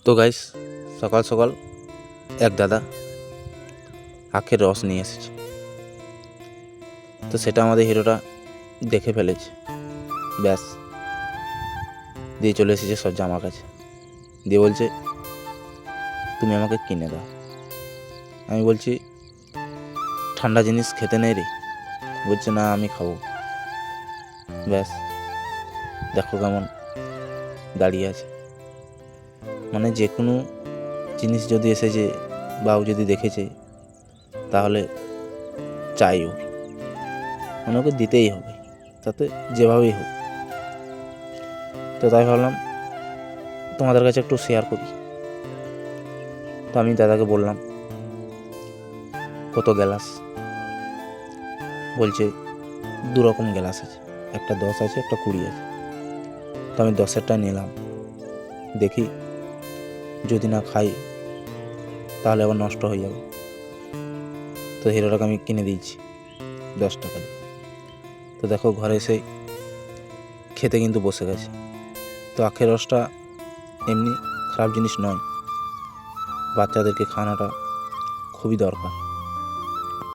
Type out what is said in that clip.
তো গাইস, সকাল সকাল এক দাদা আখের রস নিয়ে এসেছে। তো সেটা আমাদের হিরোটা দেখে ফেলেছে, ব্যাস দিয়ে চলে এসেছে সজ্জা আমার কাছে, দিয়ে বলছে তুমি আমাকে কিনে দাও। আমি বলছি ঠান্ডা জিনিস খেতে নেই রে। বলছে না আমি খাবো। ব্যাস দেখো কেমন দাঁড়িয়ে আছে। মানে যে কোনো জিনিস যদি এসেছে বা ও যদি দেখেছে তাহলে চাই ওর, মানে ওকে দিতেই হবে, তাতে যেভাবেই হোক। তো তাই ভাবলাম তোমাদের কাছে একটু শেয়ার করি। তো আমি দাদাকে বললাম কত গ্লাস। বলছে দু রকম গ্লাস আছে, একটা 10 আছে, একটা 20 আছে। তো আমি 10-এরটা নিলাম, দেখি যদি না খাই তাহলে আবার নষ্ট হয়ে যাবে। তো হিরোটাকে আমি কিনে দিয়েছি 10 টাকা দিয়ে। তো দেখো ঘরে এসে খেতে কিন্তু বসে গেছে। তো আখের রসটা এমনি খারাপ জিনিস নয়, বাচ্চাদেরকে খাওয়ানোটা খুবই দরকার।